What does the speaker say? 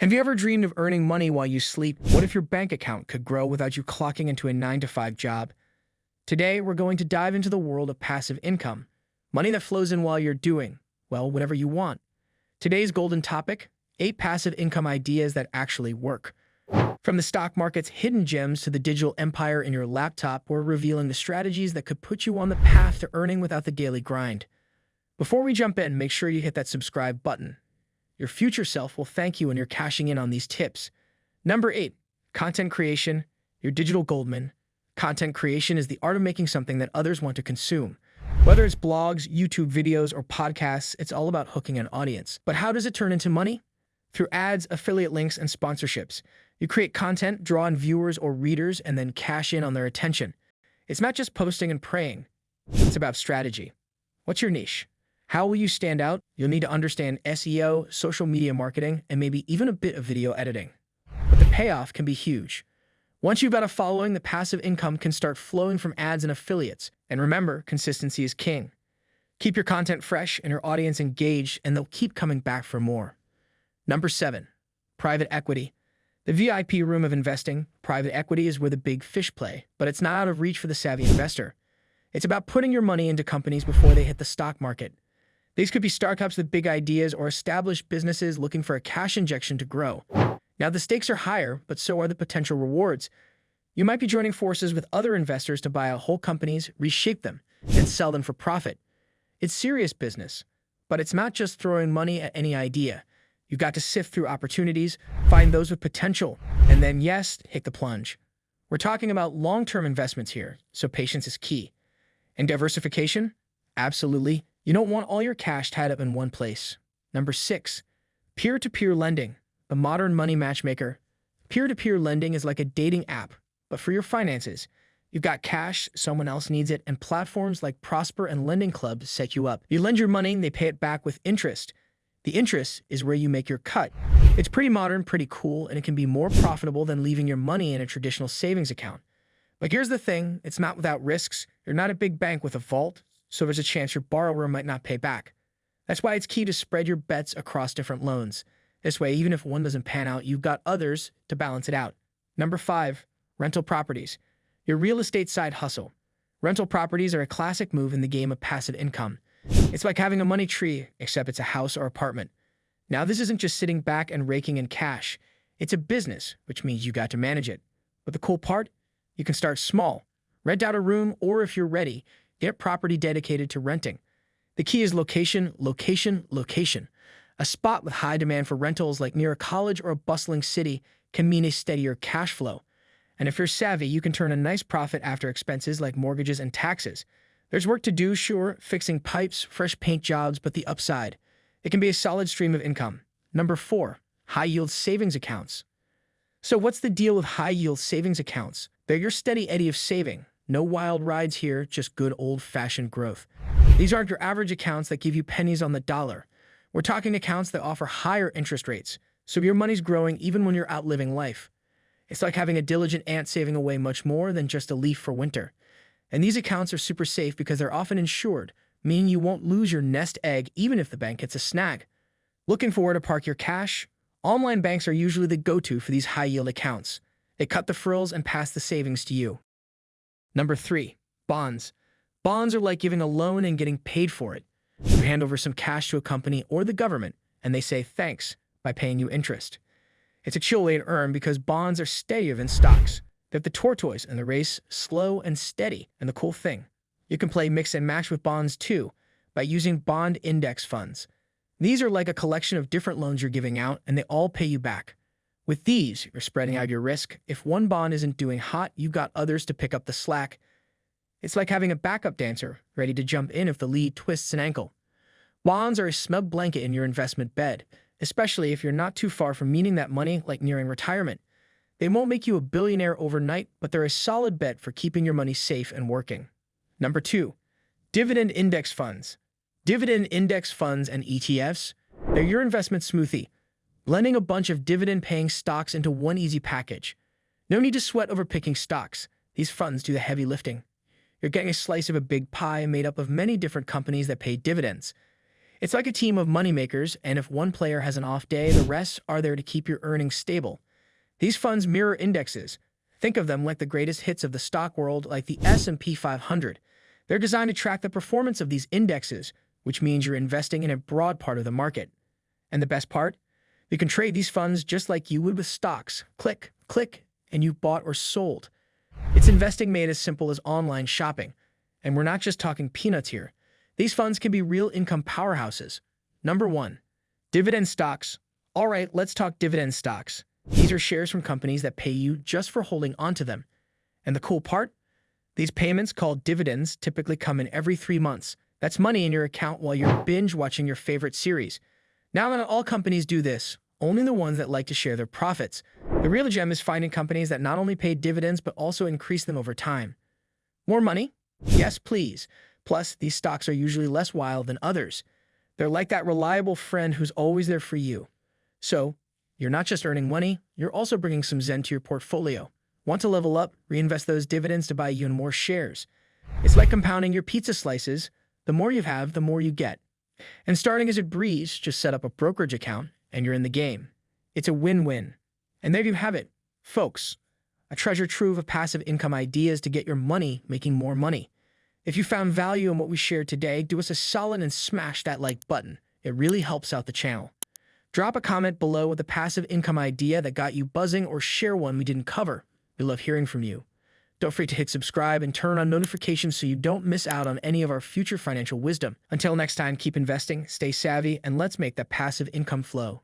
Have you ever dreamed of earning money while you sleep? What if your bank account could grow without you clocking into a 9 to 5 job? Today, we're going to dive into the world of passive income, money that flows in while you're doing, well, whatever you want. Today's golden topic, 8 passive income ideas that actually work. From the stock market's hidden gems to the digital empire in your laptop, we're revealing the strategies that could put you on the path to earning without the daily grind. Before we jump in, make sure you hit that subscribe button. Your future self will thank you when you're cashing in on these tips. Number 8, content creation, your digital Goldman. Content creation is the art of making something that others want to consume. Whether it's blogs, YouTube videos, or podcasts, it's all about hooking an audience. But how does it turn into money? Through ads, affiliate links, and sponsorships. You create content, draw in viewers or readers, and then cash in on their attention. It's not just posting and praying. It's about strategy. What's your niche? How will you stand out? You'll need to understand SEO, social media marketing, and maybe even a bit of video editing. But the payoff can be huge. Once you've got a following, the passive income can start flowing from ads and affiliates. And remember, consistency is king. Keep your content fresh and your audience engaged, and they'll keep coming back for more. Number 7, private equity. The VIP room of investing, private equity is where the big fish play, but it's not out of reach for the savvy investor. It's about putting your money into companies before they hit the stock market. These could be startups with big ideas or established businesses looking for a cash injection to grow. Now, the stakes are higher, but so are the potential rewards. You might be joining forces with other investors to buy out whole companies, reshape them, and sell them for profit. It's serious business, but it's not just throwing money at any idea. You've got to sift through opportunities, find those with potential, and then, yes, hit the plunge. We're talking about long-term investments here, so patience is key. And diversification? Absolutely. You don't want all your cash tied up in one place. Number 6, peer-to-peer lending, the modern money matchmaker. Peer-to-peer lending is like a dating app, but for your finances. You've got cash, someone else needs it, and platforms like Prosper and Lending Club set you up. You lend your money, and they pay it back with interest. The interest is where you make your cut. It's pretty modern, pretty cool, and it can be more profitable than leaving your money in a traditional savings account. But here's the thing, it's not without risks. You're not a big bank with a vault, so there's a chance your borrower might not pay back. That's why it's key to spread your bets across different loans. This way, even if one doesn't pan out, you've got others to balance it out. Number 5, rental properties, your real estate side hustle. Rental properties are a classic move in the game of passive income. It's like having a money tree, except it's a house or apartment. Now, this isn't just sitting back and raking in cash. It's a business, which means you got to manage it. But the cool part? You can start small. Rent out a room, or if you're ready, get property dedicated to renting. The key is location, location, location. A spot with high demand for rentals like near a college or a bustling city can mean a steadier cash flow. And if you're savvy, you can turn a nice profit after expenses like mortgages and taxes. There's work to do, sure, fixing pipes, fresh paint jobs, but the upside, it can be a solid stream of income. Number 4, high-yield savings accounts. So what's the deal with high-yield savings accounts? They're your steady eddy of saving. No wild rides here, just good old-fashioned growth. These aren't your average accounts that give you pennies on the dollar. We're talking accounts that offer higher interest rates, so your money's growing even when you're outliving life. It's like having a diligent ant saving away much more than just a leaf for winter. And these accounts are super safe because they're often insured, meaning you won't lose your nest egg even if the bank hits a snag. Looking for where to park your cash? Online banks are usually the go-to for these high-yield accounts. They cut the frills and pass the savings to you. Number 3, bonds. Bonds are like giving a loan and getting paid for it. You hand over some cash to a company or the government, and they say thanks by paying you interest. It's a chill way to earn because bonds are steadier than stocks. They're the tortoise in the race, slow and steady. And the cool thing, you can play mix and match with bonds too by using bond index funds. These are like a collection of different loans you're giving out, and they all pay you back. With these, you're spreading out your risk. If one bond isn't doing hot, you've got others to pick up the slack. It's like having a backup dancer ready to jump in if the lead twists an ankle. Bonds are a snug blanket in your investment bed, especially if you're not too far from needing that money like nearing retirement. They won't make you a billionaire overnight, but they're a solid bet for keeping your money safe and working. Number 2, dividend index funds. Dividend index funds and ETFs, they're your investment smoothie, blending a bunch of dividend-paying stocks into one easy package. No need to sweat over picking stocks. These funds do the heavy lifting. You're getting a slice of a big pie made up of many different companies that pay dividends. It's like a team of moneymakers, and if one player has an off day, the rest are there to keep your earnings stable. These funds mirror indexes. Think of them like the greatest hits of the stock world, like the S&P 500. They're designed to track the performance of these indexes, which means you're investing in a broad part of the market. And the best part? You can trade these funds just like you would with stocks. Click, click, and you've bought or sold. It's investing made as simple as online shopping. And we're not just talking peanuts here. These funds can be real income powerhouses. Number 1. Dividend stocks. All right, let's talk dividend stocks. These are shares from companies that pay you just for holding onto them. And the cool part? These payments, called dividends, typically come in every 3 months. That's money in your account while you're binge watching your favorite series. Now, not all companies do this, only the ones that like to share their profits. The real gem is finding companies that not only pay dividends but also increase them over time. More money? Yes, please. Plus, these stocks are usually less wild than others. They're like that reliable friend who's always there for you. So, you're not just earning money, you're also bringing some zen to your portfolio. Want to level up? Reinvest those dividends to buy even more shares. It's like compounding your pizza slices. The more you have, the more you get. And starting as a breeze, just set up a brokerage account and you're in the game. It's a win-win. And there you have it, folks. A treasure trove of passive income ideas to get your money making more money. If you found value in what we shared today, do us a solid and smash that like button. It really helps out the channel. Drop a comment below with a passive income idea that got you buzzing, or share one we didn't cover. We love hearing from you. Don't forget to hit subscribe and turn on notifications so you don't miss out on any of our future financial wisdom. Until next time, keep investing, stay savvy, and let's make that passive income flow.